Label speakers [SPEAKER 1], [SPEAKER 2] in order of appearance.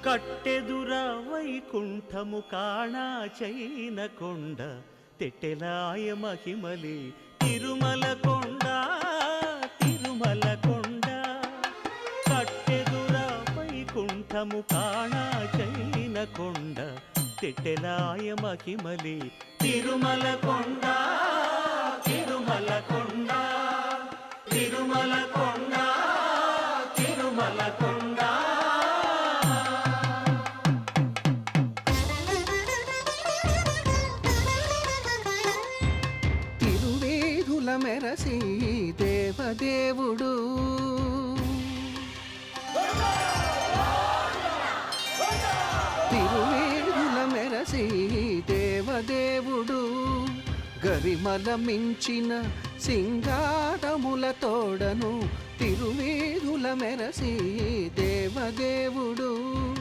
[SPEAKER 1] కట్టెదుర వైకుంఠము కాణా చైన కొండ తెట్టెలాయ మహిమలి తిరుమల కొండ తిరుమల కొండ కట్టెదుర వైకుంఠము కాణా చైన కొండ తెట్టెలాయ మహిమలి తిరుమల కొండ తిరుమల కొండ తిరుమల కొండ తిరుమల కొండ
[SPEAKER 2] తిరువేధుల మెరసి దేవదేవుడు తిరువేధుల మెరసి దేవదేవుడు గరిమల మించిన సింగారముల తోడను తిరువేధుల మెరసి దేవదేవుడు